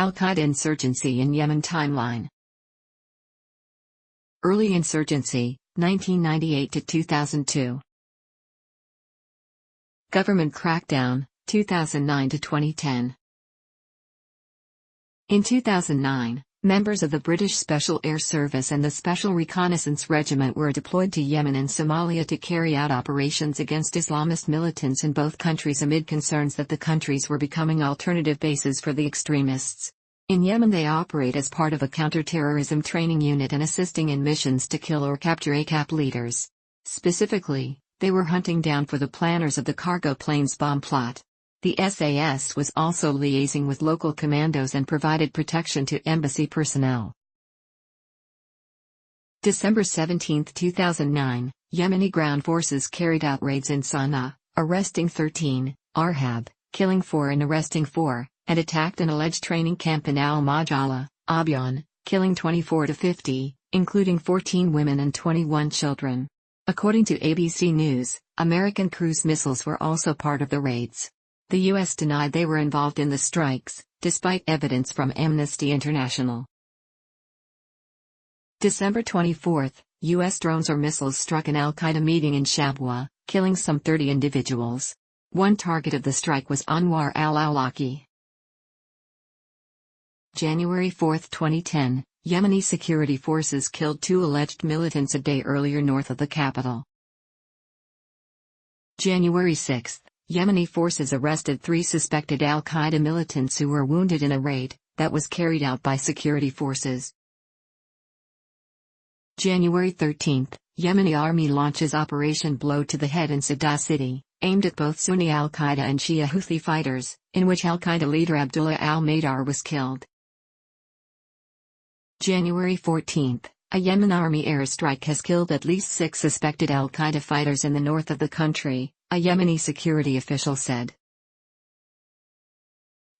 Al-Qaeda insurgency in Yemen timeline. Early insurgency, 1998 to 2002. Government crackdown, 2009 to 2010. In 2009, members of the British Special Air Service and the Special Reconnaissance Regiment were deployed to Yemen and Somalia to carry out operations against Islamist militants in both countries amid concerns that the countries were becoming alternative bases for the extremists. In Yemen they operate as part of a counter-terrorism training unit and assisting in missions to kill or capture ACAP leaders. Specifically, they were hunting down for the planners of the cargo planes bomb plot. The SAS was also liaising with local commandos and provided protection to embassy personnel. December 17, 2009, Yemeni ground forces carried out raids in Sanaa, arresting 13, Arhab, killing 4 and arresting 4, and attacked an alleged training camp in Al-Mukalla, Abyan, killing 24 to 50, including 14 women and 21 children. According to ABC News, American cruise missiles were also part of the raids. The U.S. denied they were involved in the strikes, despite evidence from Amnesty International. December 24, U.S. drones or missiles struck an Al-Qaeda meeting in Shabwa, killing some 30 individuals. One target of the strike was Anwar al-Awlaki. January 4, 2010, Yemeni security forces killed 2 alleged militants a day earlier north of the capital. January 6, Yemeni forces arrested 3 suspected Al-Qaeda militants who were wounded in a raid that was carried out by security forces. January 13, Yemeni army launches Operation Blow to the Head in Sanaa city, aimed at both Sunni Al-Qaeda and Shia Houthi fighters, in which Al-Qaeda leader Abdullah al-Mahdar was killed. January 14, a Yemen army airstrike has killed at least 6 suspected Al-Qaeda fighters in the north of the country, a Yemeni security official said.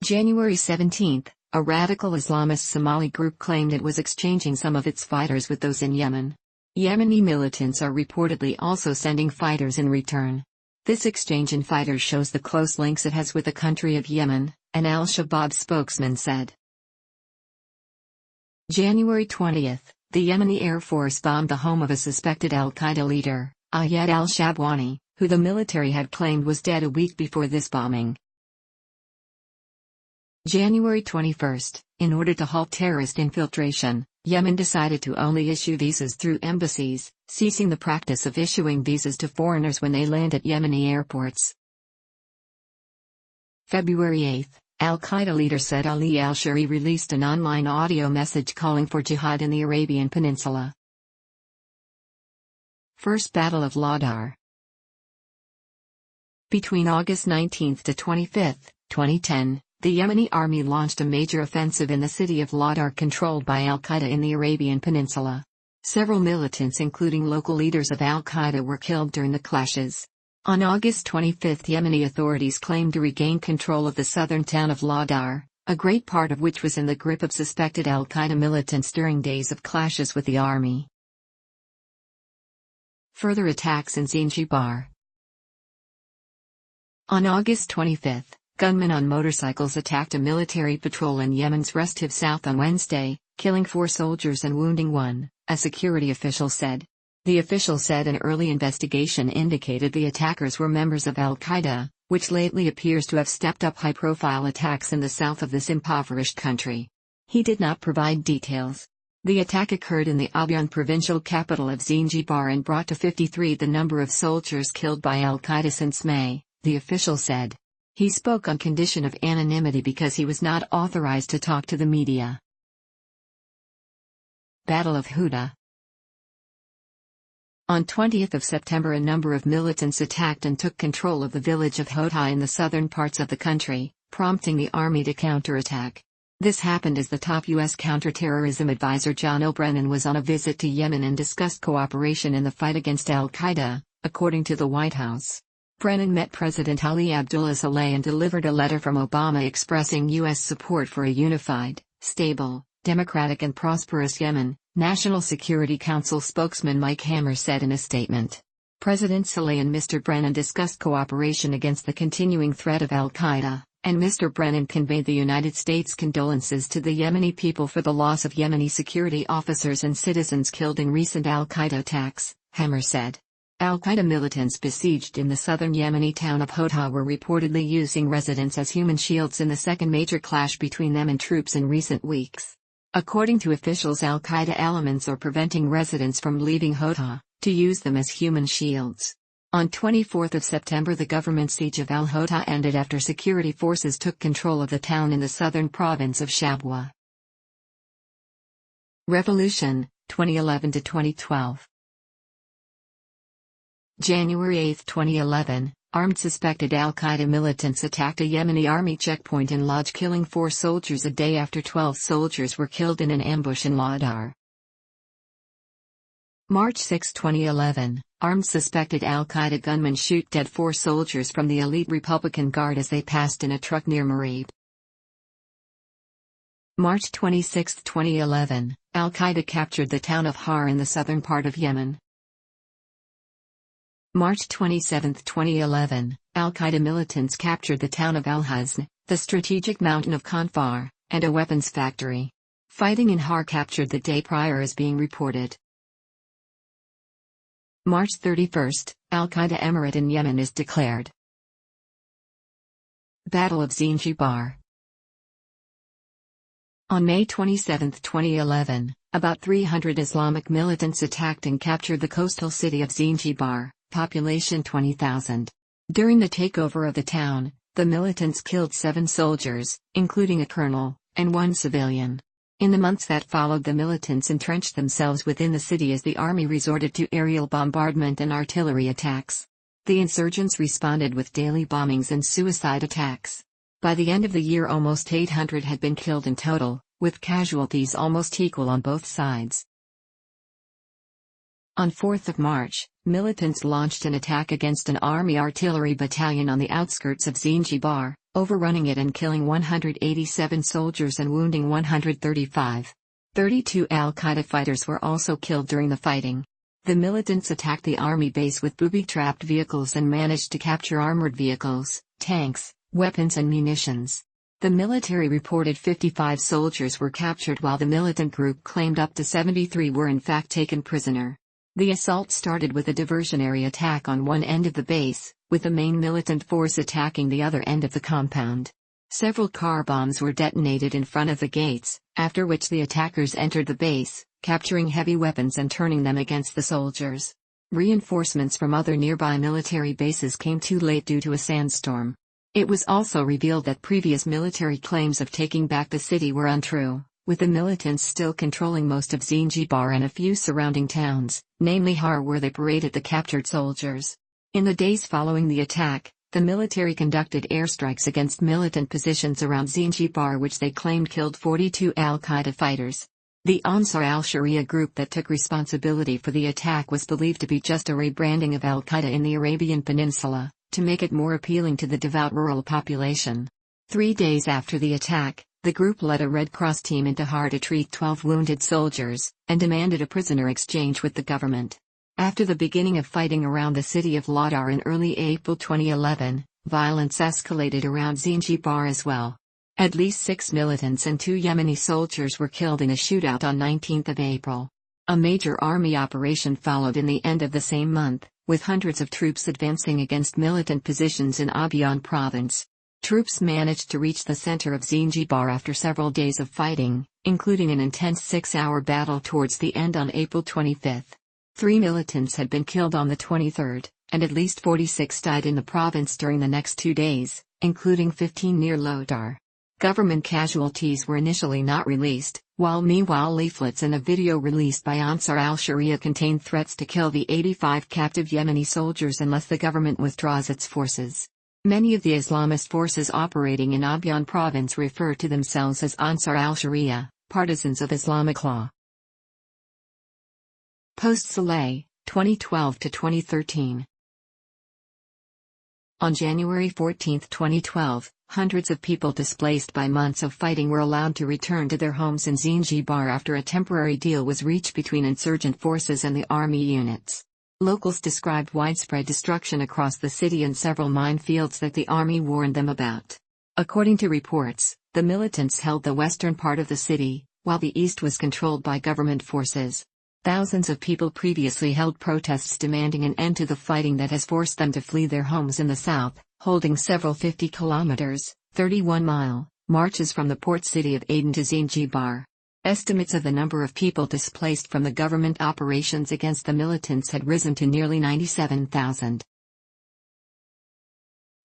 January 17, a radical Islamist Somali group claimed it was exchanging some of its fighters with those in Yemen. Yemeni militants are reportedly also sending fighters in return. This exchange in fighters shows the close links it has with the country of Yemen, an Al-Shabaab spokesman said. January 20, the Yemeni Air Force bombed the home of a suspected Al-Qaeda leader, Ayad al-Shabwani, who the military had claimed was dead a week before this bombing. January 21, in order to halt terrorist infiltration, Yemen decided to only issue visas through embassies, ceasing the practice of issuing visas to foreigners when they land at Yemeni airports. February 8, Al-Qaeda leader Said Ali al-Shari released an online audio message calling for jihad in the Arabian Peninsula. First Battle of Lawdar. Between August 19 to 25, 2010, the Yemeni army launched a major offensive in the city of Lawdar controlled by Al-Qaeda in the Arabian Peninsula. Several militants including local leaders of Al-Qaeda were killed during the clashes. On August 25, Yemeni authorities claimed to regain control of the southern town of Lawdar, a great part of which was in the grip of suspected Al-Qaeda militants during days of clashes with the army. Further attacks in Zinjibar. On August 25, gunmen on motorcycles attacked a military patrol in Yemen's Restiv south on Wednesday, killing 4 soldiers and wounding 1, a security official said. The official said an early investigation indicated the attackers were members of Al-Qaeda, which lately appears to have stepped up high-profile attacks in the south of this impoverished country. He did not provide details. The attack occurred in the Abyan provincial capital of Zinjibar and brought to 53 the number of soldiers killed by Al-Qaeda since May, the official said. He spoke on condition of anonymity because he was not authorized to talk to the media. Battle of Huta. On 20 September a number of militants attacked and took control of the village of Huta in the southern parts of the country, prompting the army to counterattack. This happened as the top U.S. counterterrorism advisor John Brennan was on a visit to Yemen and discussed cooperation in the fight against Al-Qaeda, according to the White House. Brennan met President Ali Abdullah Saleh and delivered a letter from Obama expressing U.S. support for a unified, stable, democratic and prosperous Yemen, National Security Council spokesman Mike Hammer said in a statement. President Saleh and Mr. Brennan discussed cooperation against the continuing threat of Al-Qaeda, and Mr. Brennan conveyed the United States' condolences to the Yemeni people for the loss of Yemeni security officers and citizens killed in recent Al-Qaeda attacks, Hammer said. Al-Qaeda militants besieged in the southern Yemeni town of Huta were reportedly using residents as human shields in the second major clash between them and troops in recent weeks. According to officials, Al-Qaeda elements are preventing residents from leaving Huta to use them as human shields. On 24 September, the government siege of al-Huta ended after security forces took control of the town in the southern province of Shabwa. Revolution, 2011–2012. January 8, 2011, armed suspected al-Qaeda militants attacked a Yemeni army checkpoint in Lodz, killing 4 soldiers a day after 12 soldiers were killed in an ambush in Lowdar. March 6, 2011, armed suspected al-Qaeda gunmen shoot dead 4 soldiers from the elite Republican Guard as they passed in a truck near Marib. March 26, 2011, al-Qaeda captured the town of Har in the southern part of Yemen. March 27, 2011, al-Qaeda militants captured the town of Al-Hazn, the strategic mountain of Khanfar, and a weapons factory. Fighting in Har captured the day prior is being reported. March 31, Al-Qaeda Emirate in Yemen is declared. Battle of Zinjibar. On May 27, 2011, about 300 Islamic militants attacked and captured the coastal city of Zinjibar, population 20,000. During the takeover of the town, the militants killed 7 soldiers, including a colonel, and 1 civilian. In the months that followed, the militants entrenched themselves within the city as the army resorted to aerial bombardment and artillery attacks. The insurgents responded with daily bombings and suicide attacks. By the end of the year, almost 800 had been killed in total, with casualties almost equal on both sides. On 4 March, militants launched an attack against an army artillery battalion on the outskirts of Zinjibar, overrunning it and killing 187 soldiers and wounding 135. 32 al-Qaeda fighters were also killed during the fighting. The militants attacked the army base with booby-trapped vehicles and managed to capture armored vehicles, tanks, weapons and munitions. The military reported 55 soldiers were captured, while the militant group claimed up to 73 were in fact taken prisoner. The assault started with a diversionary attack on one end of the base, with the main militant force attacking the other end of the compound. Several car bombs were detonated in front of the gates, after which the attackers entered the base, capturing heavy weapons and turning them against the soldiers. Reinforcements from other nearby military bases came too late due to a sandstorm. It was also revealed that previous military claims of taking back the city were untrue, with the militants still controlling most of Zinjibar and a few surrounding towns, namely Har, where they paraded the captured soldiers. In the days following the attack, the military conducted airstrikes against militant positions around Zinjibar, which they claimed killed 42 al-Qaeda fighters. The Ansar al-Sharia group that took responsibility for the attack was believed to be just a rebranding of al-Qaeda in the Arabian Peninsula, to make it more appealing to the devout rural population. 3 days after the attack, the group led a Red Cross team into Har to treat 12 wounded soldiers, and demanded a prisoner exchange with the government. After the beginning of fighting around the city of Lowdar in early April 2011, violence escalated around Zinjibar as well. At least 6 militants and 2 Yemeni soldiers were killed in a shootout on 19 April. A major army operation followed in the end of the same month, with hundreds of troops advancing against militant positions in Abyan province. Troops managed to reach the center of Zinjibar after several days of fighting, including an intense 6-hour battle towards the end on April 25. 3 militants had been killed on the 23rd, and at least 46 died in the province during the next 2 days, including 15 near Lowdar. Government casualties were initially not released, while meanwhile leaflets and a video released by Ansar al-Sharia contained threats to kill the 85 captive Yemeni soldiers unless the government withdraws its forces. Many of the Islamist forces operating in Abyan province refer to themselves as Ansar al-Sharia, partisans of Islamic law. Post-Saleh, 2012–2013. On January 14, 2012, hundreds of people displaced by months of fighting were allowed to return to their homes in Zinjibar after a temporary deal was reached between insurgent forces and the army units. Locals described widespread destruction across the city and several minefields that the army warned them about. According to reports, the militants held the western part of the city, while the east was controlled by government forces. Thousands of people previously held protests demanding an end to the fighting that has forced them to flee their homes in the south, holding several 50 kilometers, 31-mile, marches from the port city of Aden to Zinjibar. Estimates of the number of people displaced from the government operations against the militants had risen to nearly 97,000.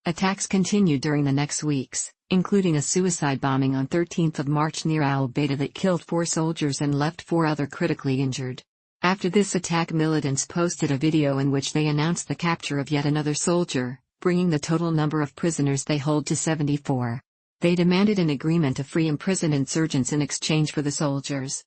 Attacks continued during the next weeks, including a suicide bombing on 13th March near Al-Qaeda that killed 4 soldiers and left 4 other critically injured. After this attack, militants posted a video in which they announced the capture of yet another soldier, bringing the total number of prisoners they hold to 74. They demanded an agreement to free imprisoned insurgents in exchange for the soldiers.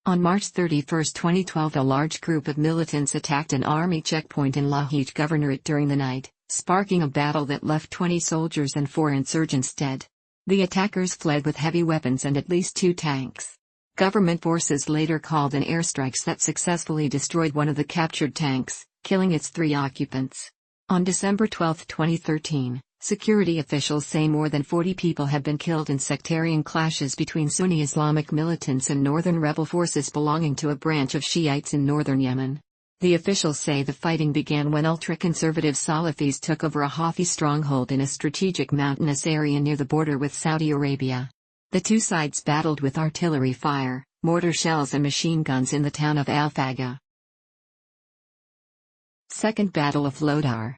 On March 31, 2012, a large group of militants attacked an army checkpoint in Lowdar Governorate during the night, sparking a battle that left 20 soldiers and 4 insurgents dead. The attackers fled with heavy weapons and at least 2 tanks. Government forces later called in airstrikes that successfully destroyed one of the captured tanks, killing its 3 occupants. On December 12, 2013, security officials say more than 40 people have been killed in sectarian clashes between Sunni Islamic militants and northern rebel forces belonging to a branch of Shiites in northern Yemen. The officials say the fighting began when ultra-conservative Salafis took over a Houthi stronghold in a strategic mountainous area near the border with Saudi Arabia. The 2 sides battled with artillery fire, mortar shells and machine guns in the town of Al-Faga. Second Battle of Lowdar.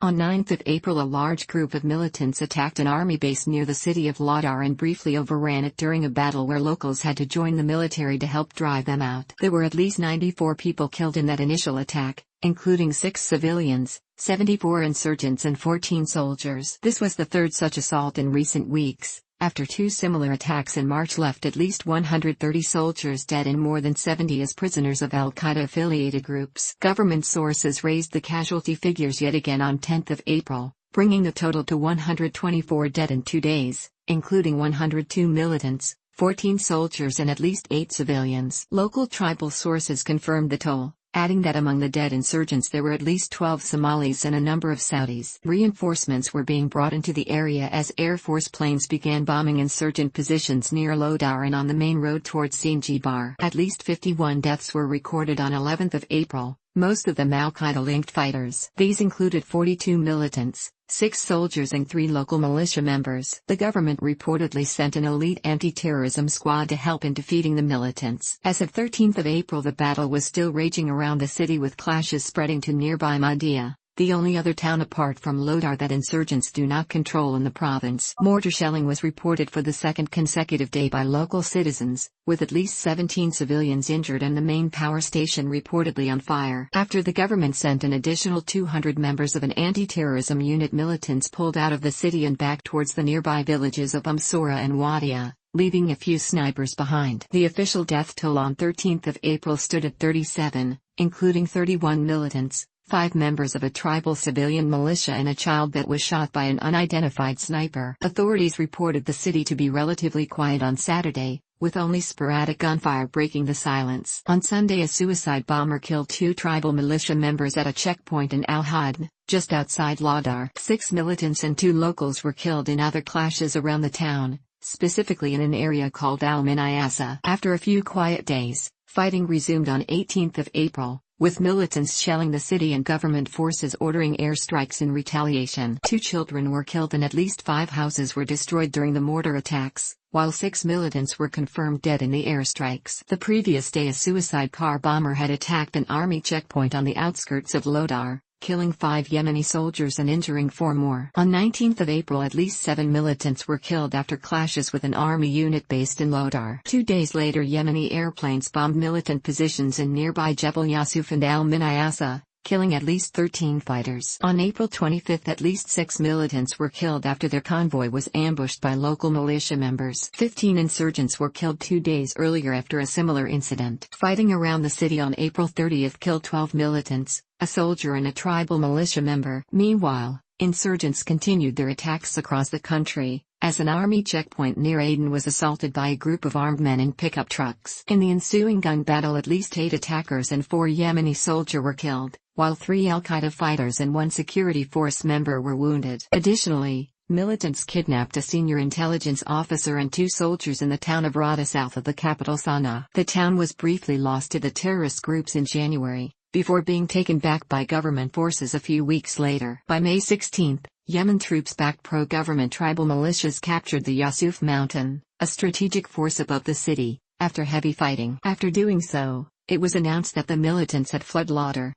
On 9 April, a large group of militants attacked an army base near the city of Lowdar and briefly overran it during a battle where locals had to join the military to help drive them out. There were at least 94 people killed in that initial attack, including 6 civilians, 74 insurgents and 14 soldiers. This was the 3rd such assault in recent weeks, after 2 similar attacks in March left at least 130 soldiers dead and more than 70 as prisoners of Al-Qaeda-affiliated groups. Government sources raised the casualty figures yet again on 10 April, bringing the total to 124 dead in 2 days, including 102 militants, 14 soldiers and at least 8 civilians. Local tribal sources confirmed the toll, adding that among the dead insurgents there were at least 12 Somalis and a number of Saudis. Reinforcements were being brought into the area as Air Force planes began bombing insurgent positions near Lowdar and on the main road towards Zinjibar. At least 51 deaths were recorded on 11 April, most of them Al-Qaeda-linked fighters. These included 42 militants, 6 soldiers and 3 local militia members. The government reportedly sent an elite anti-terrorism squad to help in defeating the militants. As of 13 April, the battle was still raging around the city with clashes spreading to nearby Mahdia, the only other town apart from Lowdar that insurgents do not control in the province. Mortar shelling was reported for the 2nd consecutive day by local citizens, with at least 17 civilians injured and the main power station reportedly on fire. After the government sent an additional 200 members of an anti-terrorism unit, militants pulled out of the city and back towards the nearby villages of Amsora and Wadia, leaving a few snipers behind. The official death toll on 13 April stood at 37, including 31 militants, 5 members of a tribal civilian militia and a child that was shot by an unidentified sniper. Authorities reported the city to be relatively quiet on Saturday, with only sporadic gunfire breaking the silence. On Sunday, a suicide bomber killed 2 tribal militia members at a checkpoint in Al-Hadn, just outside Lowdar. 6 militants and 2 locals were killed in other clashes around the town, specifically in an area called Al-Minayasa. After a few quiet days, fighting resumed on 18 April. With militants shelling the city and government forces ordering airstrikes in retaliation. 2 children were killed and at least 5 houses were destroyed during the mortar attacks, while 6 militants were confirmed dead in the airstrikes. The previous day, a suicide car bomber had attacked an army checkpoint on the outskirts of Lowdar, killing 5 Yemeni soldiers and injuring 4 more. On 19 April, at least 7 militants were killed after clashes with an army unit based in Lowdar. 2 days later, Yemeni airplanes bombed militant positions in nearby Jebel Yusuf and Al-Minayasa, killing at least 13 fighters. On April 25, at least 6 militants were killed after their convoy was ambushed by local militia members. 15 insurgents were killed 2 days earlier after a similar incident. Fighting around the city on April 30 killed 12 militants, a soldier and a tribal militia member. Meanwhile, insurgents continued their attacks across the country, as an army checkpoint near Aden was assaulted by a group of armed men in pickup trucks. In the ensuing gun battle, at least 8 attackers and 4 Yemeni soldiers were killed, while 3 Al-Qaeda fighters and 1 security force member were wounded. Additionally, militants kidnapped a senior intelligence officer and 2 soldiers in the town of Huta south of the capital Sanaa. The town was briefly lost to the terrorist groups in January, before being taken back by government forces a few weeks later. By May 16, Yemen troops-backed pro-government tribal militias captured the Yusuf Mountain, a strategic force above the city, after heavy fighting. After doing so, it was announced that the militants had fled Lowdar.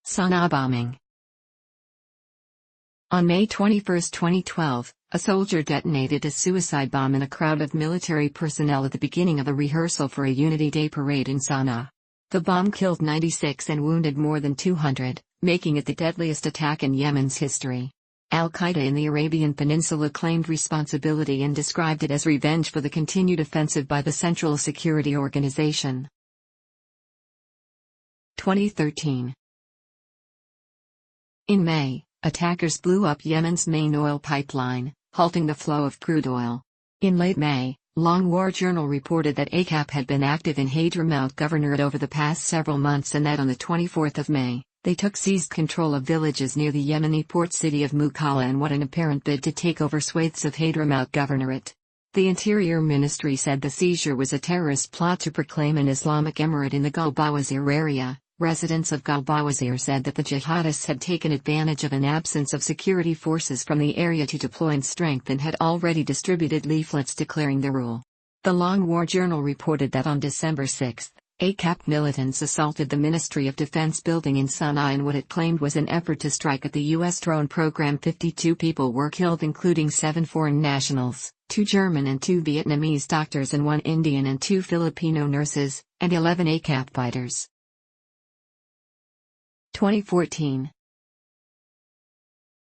Sanaa bombing. On May 21, 2012, a soldier detonated a suicide bomb in a crowd of military personnel at the beginning of a rehearsal for a Unity Day parade in Sanaa. The bomb killed 96 and wounded more than 200, making it the deadliest attack in Yemen's history. Al-Qaeda in the Arabian Peninsula claimed responsibility and described it as revenge for the continued offensive by the Central Security Organization. 2013. In May, attackers blew up Yemen's main oil pipeline, halting the flow of crude oil. In late May, Long War Journal reported that ACAP had been active in Hadramaut Governorate over the past several months and that on the 24th of May, they seized control of villages near the Yemeni port city of Mukalla in what an apparent bid to take over swathes of Hadramaut Governorate. The Interior Ministry said the seizure was a terrorist plot to proclaim an Islamic Emirate in the Galbawazir area. Residents of Galbawazir said that the jihadists had taken advantage of an absence of security forces from the area to deploy in strength and had already distributed leaflets declaring the rule. The Long War Journal reported that on December 6, ACAP militants assaulted the Ministry of Defense building in Sanaa in what it claimed was an effort to strike at the U.S. drone program. 52 people were killed, including 7 foreign nationals, 2 German and 2 Vietnamese doctors and 1 Indian and 2 Filipino nurses, and 11 ACAP fighters. 2014.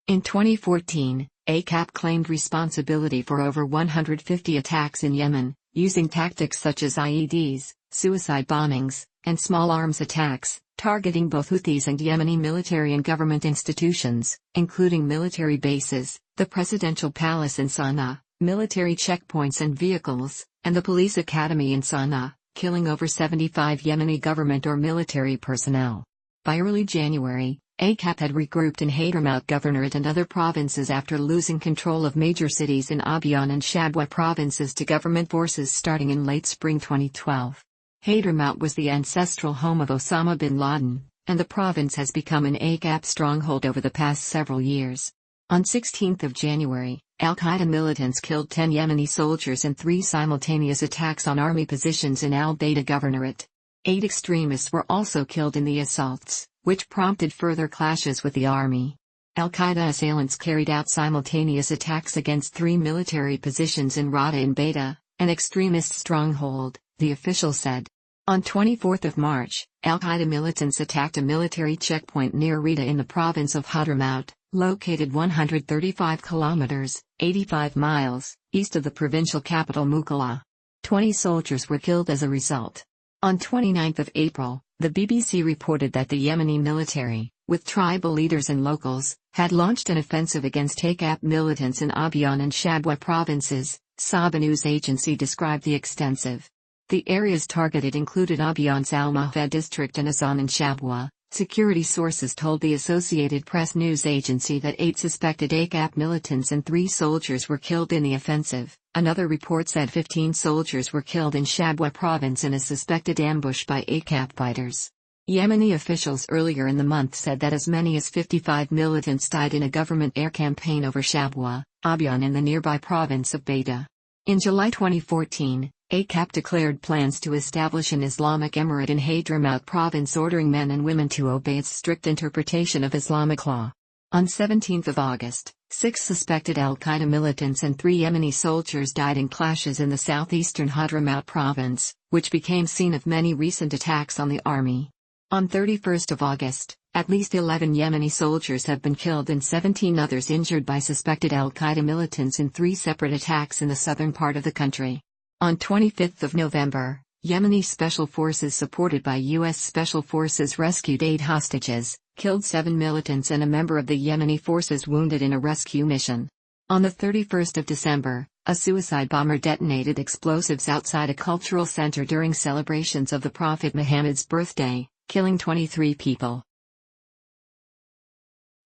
In 2014, ACAP claimed responsibility for over 150 attacks in Yemen, using tactics such as IEDs, suicide bombings, and small arms attacks, targeting both Houthis and Yemeni military and government institutions, including military bases, the presidential palace in Sanaa, military checkpoints and vehicles, and the police academy in Sanaa, killing over 75 Yemeni government or military personnel. By early January, ACAP had regrouped in Hadramaut Governorate and other provinces after losing control of major cities in Abyan and Shabwa provinces to government forces starting in late spring 2012. Hadramaut was the ancestral home of Osama bin Laden, and the province has become an ACAP stronghold over the past several years. On 16 January, Al-Qaeda militants killed 10 Yemeni soldiers in 3 simultaneous attacks on army positions in Al-Qaeda Governorate. 8 extremists were also killed in the assaults, which prompted further clashes with the army. Al-Qaeda assailants carried out simultaneous attacks against 3 military positions in Rada in Beta, an extremist stronghold, the official said. On 24 March, Al-Qaeda militants attacked a military checkpoint near Rida in the province of Hadramaut, located 135 kilometers, 85 miles, east of the provincial capital Mukalla. 20 soldiers were killed as a result. On 29 April, the BBC reported that the Yemeni military, with tribal leaders and locals, had launched an offensive against ACAP militants in Abyan and Shabwa provinces. Saba news agency described the extensive. The areas targeted included Abyan's Al-Mahfeh district and Azan and Shabwa. Security sources told the Associated Press news agency that 8 suspected ACAP militants and 3 soldiers were killed in the offensive. Another report said 15 soldiers were killed in Shabwa province in a suspected ambush by ACAP fighters. Yemeni officials earlier in the month said that as many as 55 militants died in a government air campaign over Shabwa, Abyan and the nearby province of Beta. In July 2014, ACAP declared plans to establish an Islamic Emirate in Hadramaut province, ordering men and women to obey its strict interpretation of Islamic law. On 17 August, 6 suspected Al-Qaeda militants and 3 Yemeni soldiers died in clashes in the southeastern Hadramaut province, which became scene of many recent attacks on the army. On 31 August, at least 11 Yemeni soldiers have been killed and 17 others injured by suspected Al-Qaeda militants in 3 separate attacks in the southern part of the country. On 25 November, Yemeni special forces supported by U.S. Special Forces rescued 8 hostages, killed 7 militants and a member of the Yemeni forces wounded in a rescue mission. On the 31st of December, a suicide bomber detonated explosives outside a cultural center during celebrations of the Prophet Muhammad's birthday, killing 23 people.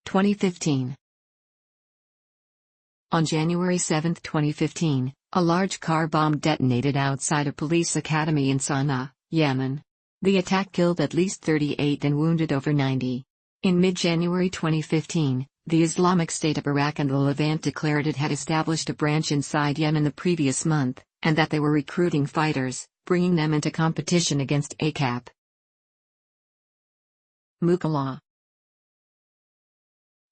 2015. On January 7, 2015, a large car bomb detonated outside a police academy in Sanaa, Yemen. The attack killed at least 38 and wounded over 90. In mid-January 2015, the Islamic State of Iraq and the Levant declared it had established a branch inside Yemen the previous month, and that they were recruiting fighters, bringing them into competition against ACAP. Mukalla.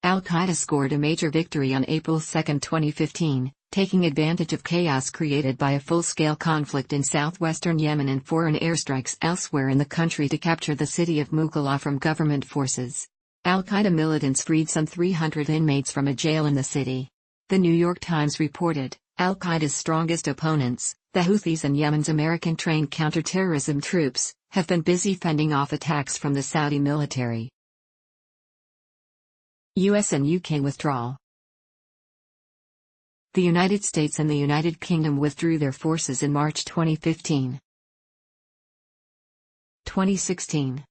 Al-Qaeda scored a major victory on April 2, 2015, taking advantage of chaos created by a full-scale conflict in southwestern Yemen and foreign airstrikes elsewhere in the country to capture the city of Mukalla from government forces. Al-Qaeda militants freed some 300 inmates from a jail in the city. The New York Times reported, Al-Qaeda's strongest opponents, the Houthis and Yemen's American-trained counterterrorism troops, have been busy fending off attacks from the Saudi military. US and UK withdrawal. The United States and the United Kingdom withdrew their forces in March 2015. 2016.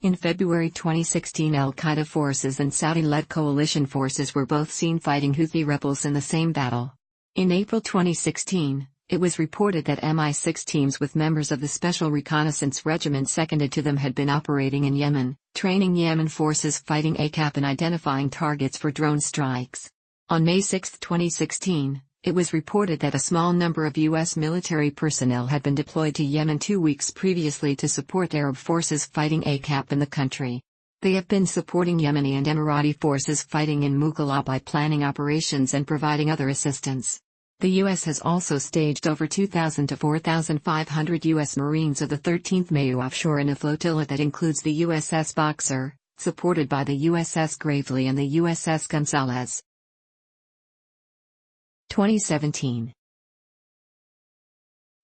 In February 2016, Al-Qaeda forces and Saudi-led coalition forces were both seen fighting Houthi rebels in the same battle. In April 2016, it was reported that MI6 teams with members of the Special Reconnaissance Regiment seconded to them had been operating in Yemen, training Yemen forces fighting ACAP and identifying targets for drone strikes. On May 6, 2016, it was reported that a small number of U.S. military personnel had been deployed to Yemen 2 weeks previously to support Arab forces fighting ACAP in the country. They have been supporting Yemeni and Emirati forces fighting in Mukalla by planning operations and providing other assistance. The U.S. has also staged over 2,000 to 4,500 U.S. Marines of the 13th Mayu offshore in a flotilla that includes the USS Boxer, supported by the USS Gravely and the USS Gonzalez. 2017.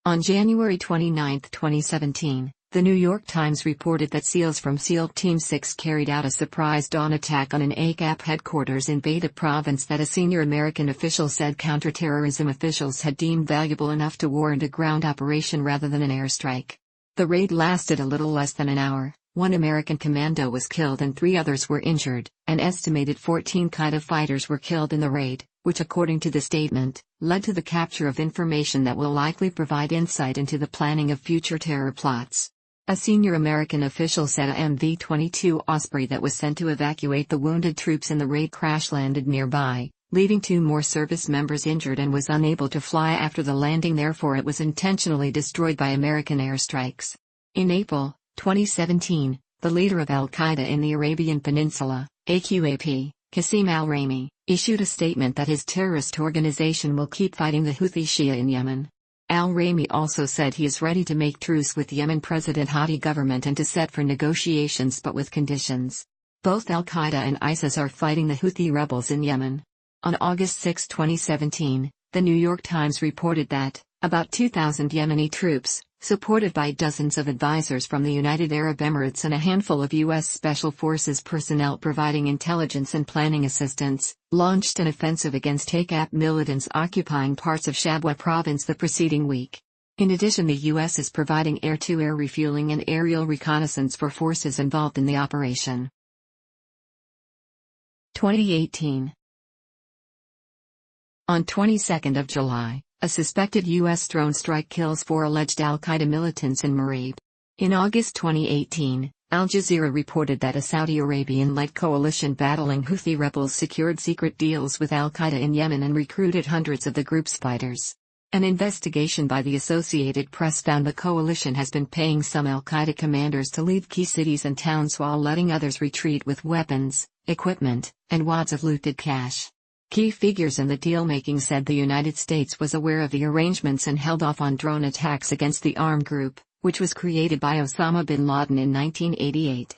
On January 29, 2017, the New York Times reported that SEALs from SEAL Team 6 carried out a surprise dawn attack on an ACAP headquarters in Beta province that a senior American official said counterterrorism officials had deemed valuable enough to warrant a ground operation rather than an airstrike. The raid lasted a little less than an hour. One American commando was killed and 3 others were injured. An estimated 14 Qaeda fighters were killed in the raid, which according to the statement, led to the capture of information that will likely provide insight into the planning of future terror plots. A senior American official said a MV-22 Osprey that was sent to evacuate the wounded troops in the raid crash-landed nearby, leaving 2 more service members injured and was unable to fly after the landing, therefore it was intentionally destroyed by American airstrikes. In April 2017, the leader of Al-Qaeda in the Arabian Peninsula, AQAP, Qasim al-Raymi, issued a statement that his terrorist organization will keep fighting the Houthi Shia in Yemen. Al-Raymi also said he is ready to make truce with Yemen President Hadi government and to set for negotiations but with conditions. Both Al-Qaeda and ISIS are fighting the Houthi rebels in Yemen. On August 6, 2017, the New York Times reported that, about 2,000 Yemeni troops, supported by dozens of advisors from the United Arab Emirates and a handful of U.S. Special Forces personnel providing intelligence and planning assistance, launched an offensive against ACAP militants occupying parts of Shabwa province the preceding week. In addition, the U.S. is providing air-to-air refueling and aerial reconnaissance for forces involved in the operation. 2018. On 22nd of July, a suspected U.S. drone strike kills 4 alleged Al-Qaeda militants in Marib. In August 2018, Al Jazeera reported that a Saudi Arabian-led coalition battling Houthi rebels secured secret deals with Al-Qaeda in Yemen and recruited hundreds of the group's fighters. An investigation by the Associated Press found the coalition has been paying some Al-Qaeda commanders to leave key cities and towns while letting others retreat with weapons, equipment, and wads of looted cash. Key figures in the deal-making said the United States was aware of the arrangements and held off on drone attacks against the armed group, which was created by Osama bin Laden in 1988.